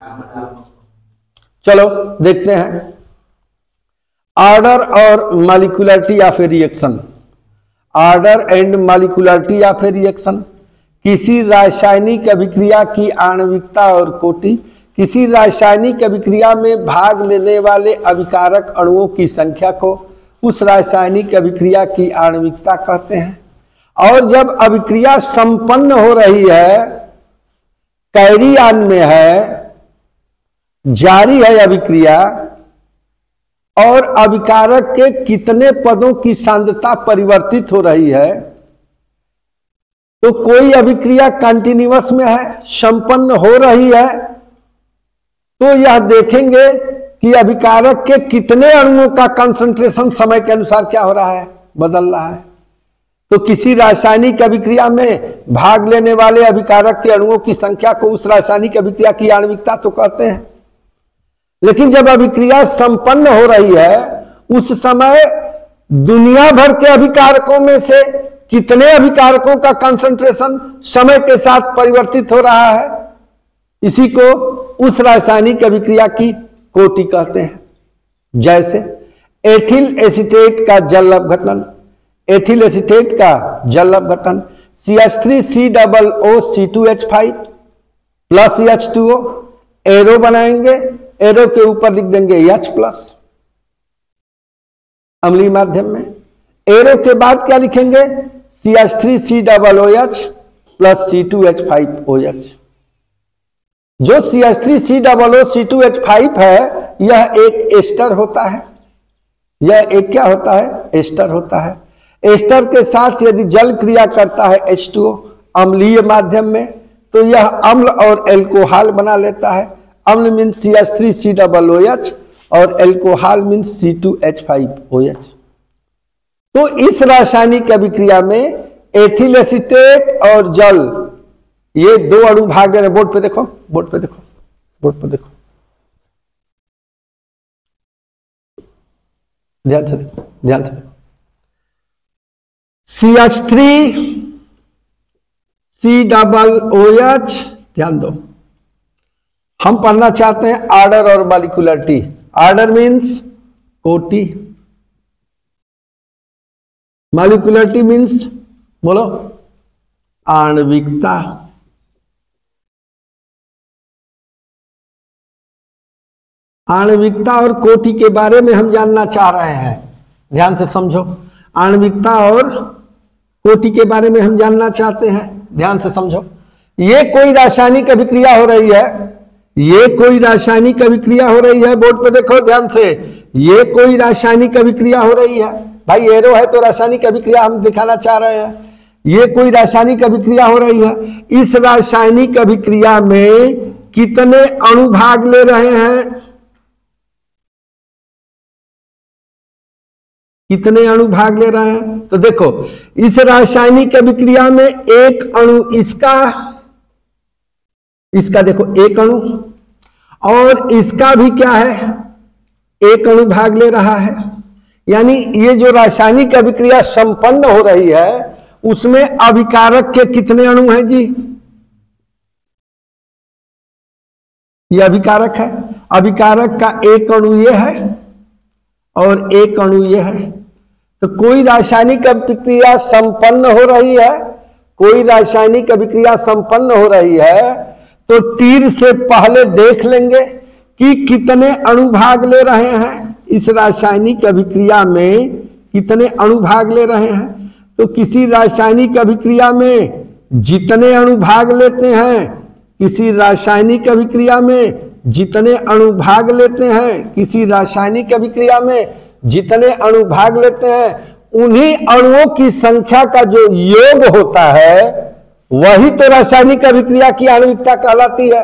चलो देखते हैं ऑर्डर और molecularity of A reaction. Order and molecularity of A reaction, किसी रासायनिक अभिक्रिया की आणविकता और कोटि। किसी रासायनिक अभिक्रिया में भाग लेने वाले अभिकारक अणुओं की संख्या को उस रासायनिक अभिक्रिया की आणविकता कहते हैं। और जब अभिक्रिया संपन्न हो रही है, कैरी ऑन में है, जारी है अभिक्रिया, और अभिकारक के कितने पदों की सांद्रता परिवर्तित हो रही है, तो कोई अभिक्रिया कंटिन्यूअस में है, संपन्न हो रही है, तो यह देखेंगे कि अभिकारक के कितने अणुओं का कंसंट्रेशन समय के अनुसार क्या हो रहा है, बदल रहा है। तो किसी रासायनिक अभिक्रिया में भाग लेने वाले अभिकारक के अणुओं की संख्या को उस रासायनिक अभिक्रिया की आणविकता तो कहते हैं। लेकिन जब अभिक्रिया संपन्न हो रही है, उस समय दुनिया भर के अभिकारकों में से कितने अभिकारकों का कंसंट्रेशन समय के साथ परिवर्तित हो रहा है, इसी को उस रासायनिक अभिक्रिया की कोटि कहते हैं। जैसे एथिल एसीटेट का जल अपघटन, एथिल एसीटेट का जल अपघटन CH3COO C2H5 + H2O, एरो बनाएंगे, एरो के ऊपर लिख देंगे H+, अम्लीय माध्यम में। एरो के बाद क्या लिखेंगे, CH3COOH + C2H5OH। जो CH3COO C2H5 है, यह एक एस्टर होता है। यह एक क्या होता है, एस्टर होता है। एस्टर के साथ यदि जल क्रिया करता है H2O अम्लीय माध्यम में, तो यह अम्ल और एल्कोहल बना लेता है। अम्ल मीन्स CH3COOH और एल्कोहल मीन्स C2H5OH। तो इस रासायनिक अभिक्रिया में एथिल एसीटेट और जल, ये दो अणु भाग ले रहे हैं। बोर्ड पे देखो, बोर्ड पे देखो, बोर्ड पे देखो, ध्यान से देखो, ध्यान से देखो। CH3COOH, ध्यान दो। हम पढ़ना चाहते हैं ऑर्डर और मॉलिक्यूलरिटी। ऑर्डर मीन्स कोटि, मॉलिक्यूलरिटी मीन्स बोलो आणविकता। आणविकता और कोटि के बारे में हम जानना चाह रहे हैं, ध्यान से समझो। आणविकता और कोटि के बारे में हम जानना चाहते हैं, ध्यान से समझो। ये कोई रासायनिक अभिक्रिया हो रही है, ये कोई रासायनिक अभिक्रिया हो रही है, बोर्ड पे देखो ध्यान से। ये कोई रासायनिक अभिक्रिया हो रही है, भाई एरो है तो रासायनिक अभिक्रिया हम दिखाना चाह रहे हैं। ये कोई रासायनिक अभिक्रिया हो रही है, इस रासायनिक अभिक्रिया में कितने अणु भाग ले रहे हैं, कितने अणु भाग ले रहे हैं। तो देखो इस रासायनिक अभिक्रिया में एक अणु इसका देखो एक अणु, और इसका भी क्या है, एक अणु भाग ले रहा है। यानी ये जो रासायनिक अभिक्रिया संपन्न हो रही है, उसमें अभिकारक के कितने अणु हैं जी, ये अभिकारक है। अभिकारक का एक अणु ये है और एक अणु ये है। तो कोई रासायनिक अभिक्रिया संपन्न हो रही है, कोई रासायनिक अभिक्रिया संपन्न हो रही है, तो तीर से पहले देख लेंगे कि कितने अणु भाग ले रहे हैं, इस रासायनिक अभिक्रिया में कितने अणु भाग ले रहे हैं। तो किसी रासायनिक अभिक्रिया में जितने अणु भाग लेते हैं, किसी रासायनिक अभिक्रिया में जितने अणु भाग लेते हैं, किसी रासायनिक अभिक्रिया में जितने अणु भाग लेते हैं, उन्हीं अणुओं की संख्या का जो योग होता है, वही तो रासायनिक अभिक्रिया की आणविकता कहलाती है।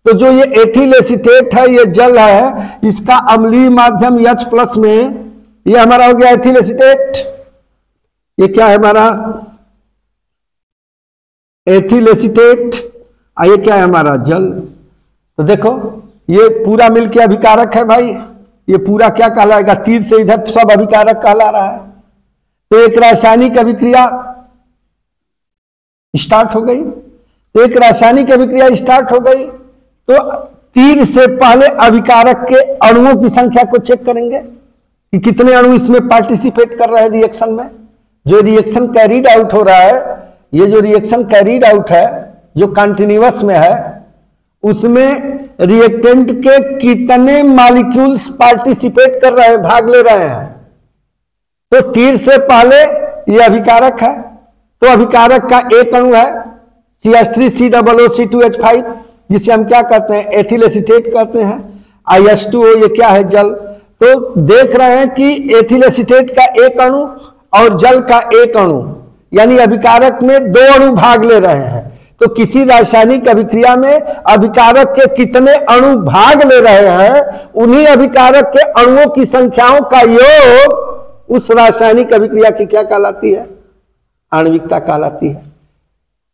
तो जो ये एथिल एसीटेट है, ये जल है, इसका अम्लीय माध्यम H+ में, ये हमारा हो गया एथिल एसीटेट। ये क्या है हमारा, एथिल एसीटेट, ये क्या है हमारा जल। तो देखो ये पूरा मिलके अभिकारक है भाई, ये पूरा क्या कहलाएगा, तीर से इधर सब अभिकारक कहला रहा है। तो एक रासायनिक अभिक्रिया स्टार्ट हो गई, तो एक रासायनिक अभिक्रिया स्टार्ट हो गई, तो तीर से पहले अभिकारक के अणुओं की संख्या को चेक करेंगे कि कितने अणु इसमें पार्टिसिपेट कर रहे हैं रिएक्शन में। जो रिएक्शन कैरीड आउट हो रहा है, ये जो रिएक्शन कैरीड आउट है जो कंटिन्यूअस में है, उसमें रिएक्टेंट के कितने मॉलिक्यूल्स पार्टिसिपेट कर रहे हैं, भाग ले रहे हैं। तो तीर से पहले ये अभिकारक है, तो अभिकारक का एक अणु है CH3COO C2H5, जिसे हम क्या कहते हैं, एथिल एसीटेट कहते हैं। H2O ये क्या है, जल। तो देख रहे हैं कि एथिल एसीटेट का एक अणु और जल का एक अणु, यानी अभिकारक में दो अणु भाग ले रहे हैं। तो किसी रासायनिक अभिक्रिया में अभिकारक के कितने अणु भाग ले रहे हैं, उन्हीं अभिकारक के अणुओं की संख्याओं का योग उस रासायनिक अभिक्रिया की क्या कहलाती है, आणविकता कहलाती है।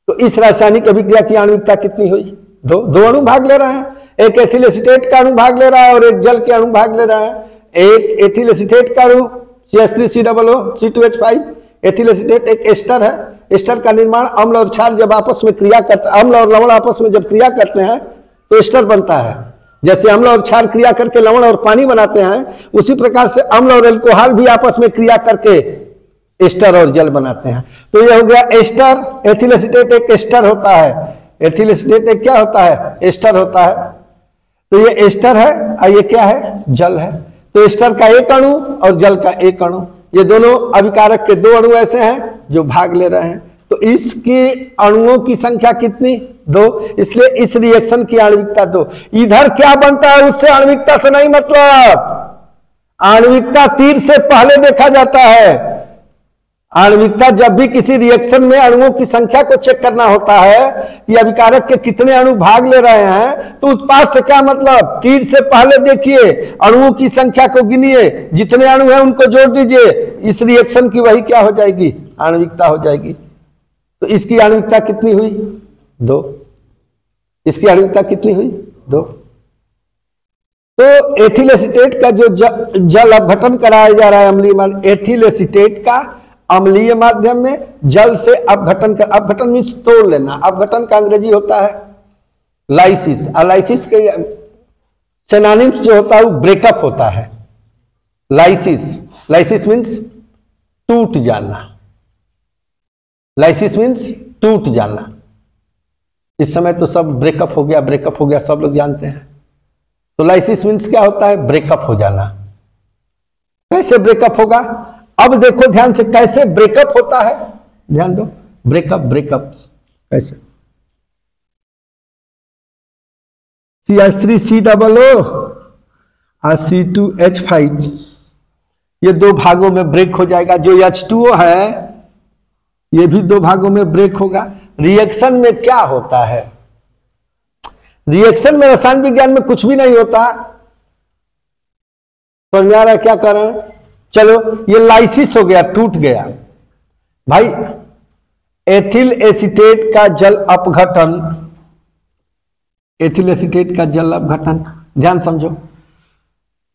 तो इस रासायनिक अभिक्रिया की आणविकता कितनी हुई, दो अणु भाग ले रहे हैं। एक एथिल एसीटेट का अणु भाग ले रहा है और एक जल के अणु भाग ले रहा है। एक एथिल एसीटेट का अणु CH3COO C2H5, एथिल एसीटेट एक एस्टर है। एस्टर का निर्माण अम्ल और क्षार जब आपस में क्रिया करते, अम्ल और लवण आपस में जब क्रिया करते हैं तो एस्टर बनता है। जैसे अम्ल और क्षार क्रिया करके लवण और पानी बनाते हैं, उसी प्रकार से अम्ल और अल्कोहल भी आपस में क्रिया करके एस्टर और जल बनाते हैं। तो ये हो गया एस्टर। एथिल एसीटेट एक एस्टर होता है। एथिल एसीटेट एक क्या होता है, एस्टर होता है। तो ये एस्टर है और ये क्या है, जल है। तो एस्टर का एक अणु और जल का एक अणु, ये दोनों अभिकारक के दो अणु ऐसे हैं जो भाग ले रहे हैं। तो इसके अणुओं की संख्या कितनी, 2। इसलिए इस रिएक्शन की आणविकता 2। इधर क्या बनता है उससे आणविकता से नहीं मतलब, आणविकता तीर से पहले देखा जाता है। आणविकता जब भी किसी रिएक्शन में अणुओं की संख्या को चेक करना होता है कि अभिकारक के कितने अणु भाग ले रहे हैं, तो उत्पाद से क्या मतलब, तीर से पहले देखिए, अणुओं की संख्या को गिनिए, जितने अणु हैं उनको जोड़ दीजिए, इस रिएक्शन की वही क्या हो जाएगी, आणविकता हो जाएगी। तो इसकी आणविकता कितनी हुई, 2। इसकी आणविकता कितनी हुई, 2। तो एथिल एसीटेट का जो जल अपघटन कराया जा रहा है अम्लीय, एथिल एसीटेट का अम्लीय माध्यम में जल से अपघटन कर, अपघटन मीन्स तोड़ लेना। अपघटन का अंग्रेजी होता है लाइसिस। लाइसिस के सिनोनिम्स जो होता है वो ब्रेकअप होता है। लाइसिस, लाइसिस मीन्स टूट जाना। लाइसिस मीन्स टूट जाना। इस समय तो सब ब्रेकअप हो गया, ब्रेकअप हो गया, सब लोग जानते हैं। तो लाइसिस मीन्स क्या होता है, ब्रेकअप हो जाना। कैसे ब्रेकअप होगा, अब देखो ध्यान से कैसे ब्रेकअप होता है, ध्यान दो। ब्रेकअप, ब्रेकअप कैसे, CH3COO और C2H5 ये दो भागों में ब्रेक हो जाएगा। जो H2O है ये भी दो भागों में ब्रेक होगा। रिएक्शन में क्या होता है, रिएक्शन में रसायन विज्ञान में कुछ भी नहीं होता। समझ में आ रहा है क्या कर रहे हैं, चलो ये लाइसिस हो गया, टूट गया भाई। एथिल एसीटेट का जल अपघटन, एथिल एसीटेट का जल अपघटन, ध्यान समझो,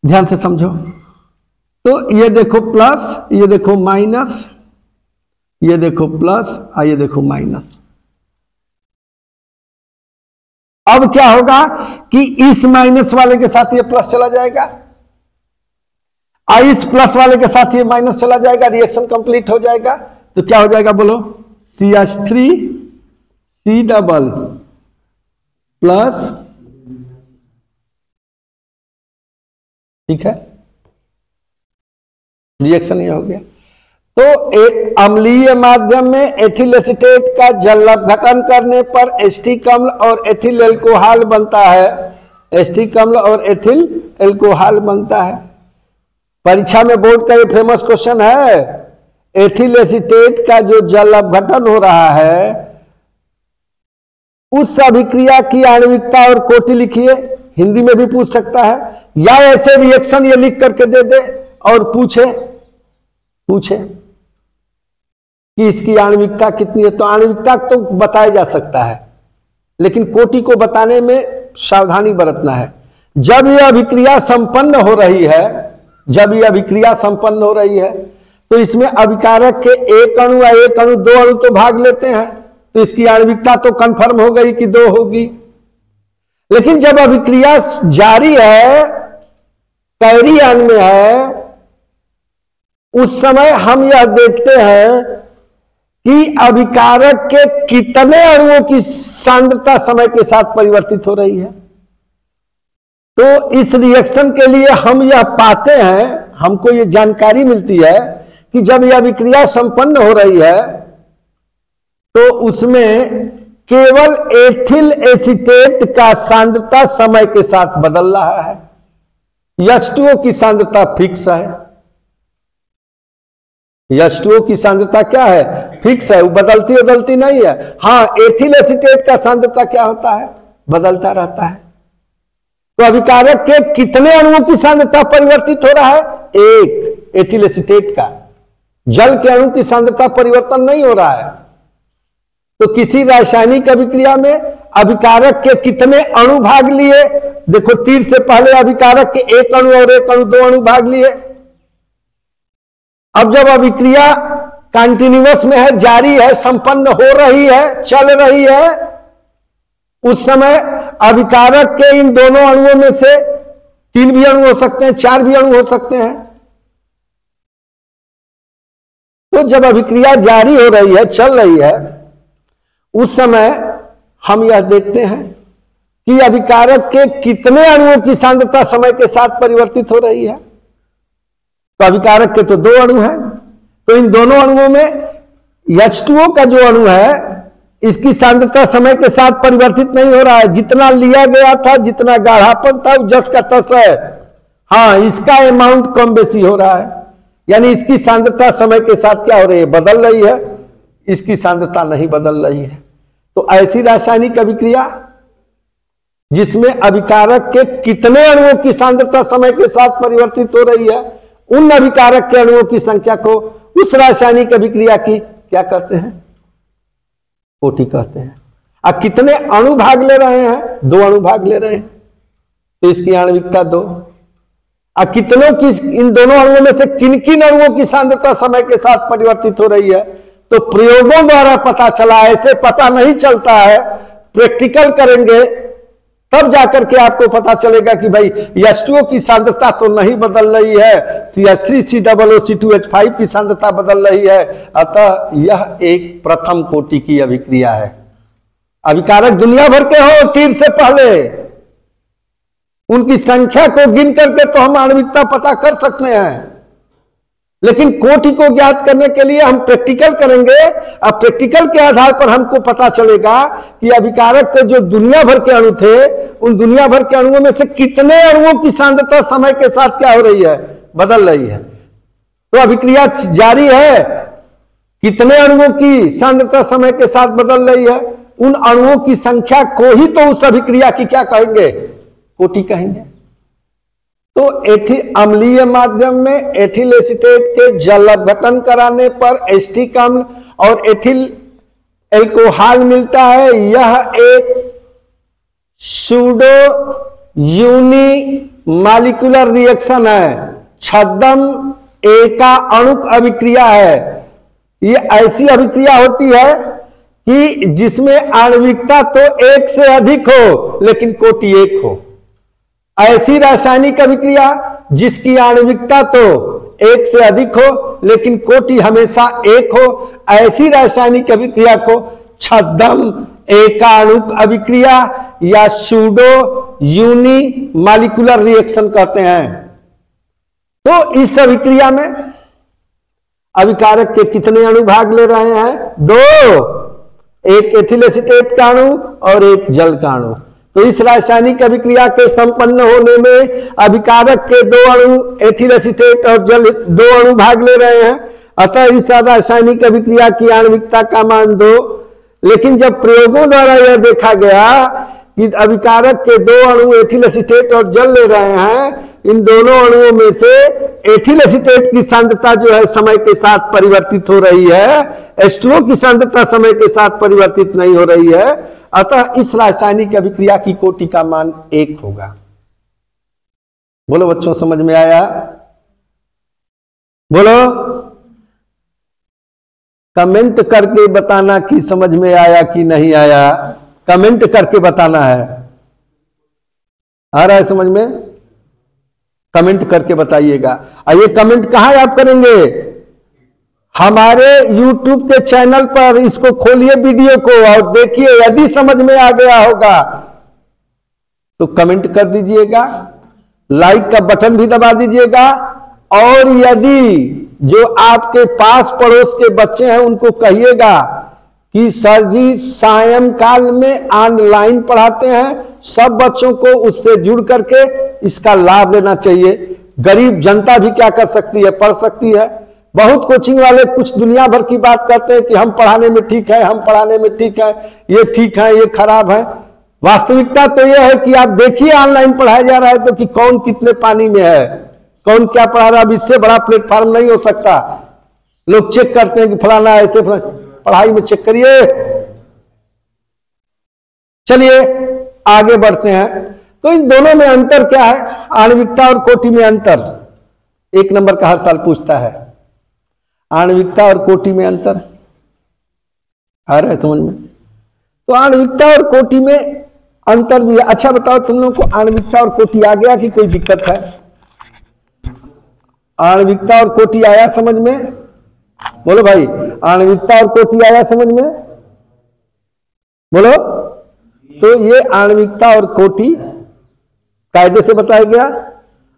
ध्यान से समझो। तो ये देखो प्लस, ये देखो माइनस, ये देखो प्लस और ये देखो माइनस। अब क्या होगा कि इस माइनस वाले के साथ ये प्लस चला जाएगा और इस प्लस वाले के साथ ये माइनस चला जाएगा, रिएक्शन कंप्लीट हो जाएगा। तो क्या हो जाएगा बोलो, CH3C डबल प्लस, ठीक है, रिएक्शन ये हो गया। तो एक अम्लीय माध्यम में एथिल एसीटेट का जल अपघटन करने पर एसिटिक अम्ल और एथिल एल्कोहल बनता है। एसिटिक अम्ल और एथिल एल्कोहल बनता है। परीक्षा में बोर्ड का ये फेमस क्वेश्चन है, एथिल एसीटेट का जो जल अपघटन हो रहा है उस अभिक्रिया की आणविकता और कोटि लिखिए। हिंदी में भी पूछ सकता है, या ऐसे रिएक्शन ये लिख करके दे दे और पूछे कि इसकी आणविकता कितनी है। तो आणविकता तो बताया जा सकता है, लेकिन कोटि को बताने में सावधानी बरतना है। जब यह अभिक्रिया संपन्न हो रही है, जब यह अभिक्रिया संपन्न हो रही है तो इसमें अभिकारक के एक अणु या एक अणु दो अणु तो भाग लेते हैं, तो इसकी आणविकता तो कंफर्म हो गई कि 2 होगी। लेकिन जब अभिक्रिया जारी है, कैरियन में है, उस समय हम यह देखते हैं कि अभिकारक के कितने अणुओं की सांद्रता समय के साथ परिवर्तित हो रही है। तो इस रिएक्शन के लिए हम यह पाते हैं, हमको यह जानकारी मिलती है कि जब यह अभिक्रिया संपन्न हो रही है तो उसमें केवल एथिल एसीटेट का सांद्रता समय के साथ बदल रहा है। H2O की सांद्रता फिक्स है। H2O की सांद्रता क्या है? फिक्स है, वो बदलती नहीं है। हाँ, एथिल एसीटेट का सांद्रता क्या होता है? बदलता रहता है। तो अभिकारक के कितने अणुओं की सांद्रता परिवर्तित हो रहा है? एक, एथिल एसीटेट का। जल के अणु की सांद्रता परिवर्तन नहीं हो रहा है। तो किसी रासायनिक अभिक्रिया में अभिकारक के कितने अणु भाग लिए? देखो, तीर से पहले अभिकारक के एक अणु और एक अणु, दो अणु भाग लिए। अब जब अभिक्रिया कंटिन्यूअस में है, जारी है, संपन्न हो रही है, चल रही है, उस समय अभिकारक के इन दोनों अणुओं में से 3 भी अणु हो सकते हैं, 4 भी अणु हो सकते हैं। तो जब अभिक्रिया जारी हो रही है, चल रही है, उस समय हम यह देखते हैं कि अभिकारक के कितने अणुओं की सांद्रता समय के साथ परिवर्तित हो रही है। तो अभिकारक के तो 2 अणु हैं, तो इन दोनों अणुओं में H2O का जो अणु है, इसकी सांद्रता समय के साथ परिवर्तित नहीं हो रहा है। जितना लिया गया था, जितना गाढ़ापन था, जस का तस है। हाँ, इसका अमाउंट कम बेसी हो रहा है, यानी इसकी सांद्रता समय के साथ क्या हो रही है? बदल रही है। इसकी सांद्रता नहीं बदल रही है। तो ऐसी रासायनिक अभिक्रिया जिसमें अभिकारक के कितने अणुओं की सांद्रता समय के साथ परिवर्तित हो रही है, उन अभिकारक के अणुओं की संख्या को उस रासायनिक अभिक्रिया की क्या कहते हैं? कोटि कहते हैं। अब कितने अणु भाग ले रहे हैं? 2 अणु भाग ले रहे हैं, तो इसकी आणविकता 2। अब कितनों की, इन दोनों अणुओं में से किन किन अणुओं की सांद्रता समय के साथ परिवर्तित हो रही है, तो प्रयोगों द्वारा पता चला। ऐसे पता नहीं चलता है, प्रैक्टिकल करेंगे तब जाकर के आपको पता चलेगा कि भाई H2O की सांद्रता तो नहीं बदल रही है, CH3COO2H5 की सांद्रता बदल रही है। अतः यह एक प्रथम कोटि की अभिक्रिया है। अभिकारक दुनिया भर के हो, तीर से पहले उनकी संख्या को गिन करके तो हम आणविकता पता कर सकते हैं, लेकिन कोटि को ज्ञात करने के लिए हम प्रैक्टिकल करेंगे। अब प्रैक्टिकल के आधार पर हमको पता चलेगा कि अभिकारक के जो दुनिया भर के अणु थे, उन दुनिया भर के अणुओं में से कितने अणुओं की सांद्रता समय के साथ क्या हो रही है? बदल रही है। तो अभिक्रिया जारी है, कितने अणुओं की सांद्रता समय के साथ बदल रही है, उन अणुओं की संख्या को ही तो उस अभिक्रिया की क्या कहेंगे? कोटि कहेंगे। तो अम्लीय माध्यम में एथिल एसीटेट के जल अपघटन कराने पर एस्टिक अम्ल और एथिल एल्कोहल मिलता है। यह एक सूडो यूनिमॉलिक्यूलर रिएक्शन है, छद्म एका अणुक अभिक्रिया है। ये ऐसी अभिक्रिया होती है कि जिसमें आणविकता तो एक से अधिक हो, लेकिन कोटि एक हो। ऐसी रासायनिक अभिक्रिया जिसकी आणविकता तो एक से अधिक हो, लेकिन कोटि हमेशा एक हो, ऐसी रासायनिक अभिक्रिया को छद्म एकाणुक अभिक्रिया या सूडो यूनिमॉलिक्यूलर रिएक्शन कहते हैं। तो इस अभिक्रिया में अभिकारक के कितने अणु भाग ले रहे हैं? 2, एक एथिल एसीटेट का अणु और एक जल का अणु। तो इस रासायनिक अभिक्रिया के संपन्न होने में अभिकारक के 2 अणु एथिल एसीटेट और जल 2 अणु भाग ले रहे हैं। अतः इस रासायनिक अभिक्रिया की आणविकता का मान 2। लेकिन जब प्रयोगों द्वारा यह देखा गया कि अभिकारक के 2 अणु एथिल एसीटेट और जल ले रहे हैं, इन दोनों अणुओं में से एथिल एसीटेट की सांद्रता जो है समय के साथ परिवर्तित हो रही है, H2O की सांद्रता समय के साथ परिवर्तित नहीं हो रही है। अतः इस रासायनिक अभिक्रिया की कोटि का मान 1 होगा। बोलो बच्चों, समझ में आया? बोलो, कमेंट करके बताना कि समझ में आया कि नहीं आया। कमेंट करके बताना है। आ रहा है समझ में? कमेंट करके बताइएगा। और ये कमेंट कहां आप करेंगे? हमारे YouTube के चैनल पर इसको खोलिए वीडियो को और देखिए, यदि समझ में आ गया होगा तो कमेंट कर दीजिएगा, लाइक का बटन भी दबा दीजिएगा। और यदि जो आपके पास पड़ोस के बच्चे हैं उनको कहिएगा कि सर जी सायंकाल में ऑनलाइन पढ़ाते हैं, सब बच्चों को उससे जुड़ करके इसका लाभ लेना चाहिए। गरीब जनता भी क्या कर सकती है? पढ़ सकती है। बहुत कोचिंग वाले कुछ दुनिया भर की बात करते हैं कि हम पढ़ाने में ठीक है, हम पढ़ाने में ठीक है, ये ठीक है, ये खराब है। वास्तविकता तो यह है कि आप देखिए ऑनलाइन पढ़ाया जा रहा है तो कि कौन कितने पानी में है, कौन क्या पढ़ा रहा है। अब इससे बड़ा प्लेटफॉर्म नहीं हो सकता। लोग चेक करते हैं कि फलाना ऐसे, पढ़ाई में चेक करिए। चलिए आगे बढ़ते हैं। तो इन दोनों में अंतर क्या है? आणविकता और कोटि में अंतर 1 नंबर का हर साल पूछता है। आणविकता और कोटि में अंतर आ रहा है समझ में? तो आणविकता और कोटि में अंतर भी है। अच्छा बताओ, तुम लोगों को आणविकता और कोटि आ गया कि कोई दिक्कत है? आणविकता और कोटि आया समझ में? बोलो भाई, आणविकता और कोटि आया समझ में? बोलो। तो ये आणविकता और कोटि कायदे से बताया गया।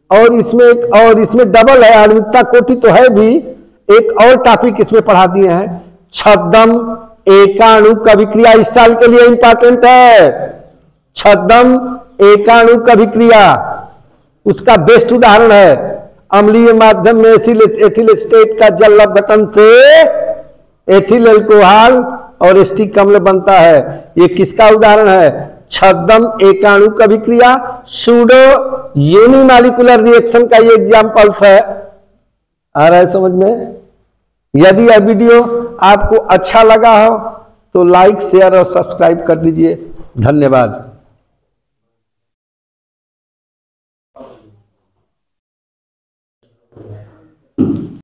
और इसमें डबल है, आणविकता कोटि तो है भी, एक और टॉपिक इसमें पढ़ा दिए हैं, छद्म एकाणुक अभिक्रिया। इस साल के लिए इंपॉर्टेंट है। छद्म एकाणुक अभिक्रिया, उसका बेस्ट उदाहरण है अम्लीय माध्यम में एथिल एस्टेट का जल अपघटन से एथिल अल्कोहल और एस्टिक अम्ल बनता है। ये किसका उदाहरण है? छद्म एकाणुक अभिक्रिया, सूडो यूनिमॉलिक्यूलर रिएक्शन का ये एग्जांपल्स है। आ रहा है समझ में? यदि यह वीडियो आपको अच्छा लगा हो तो लाइक, शेयर और सब्सक्राइब कर दीजिए। धन्यवाद।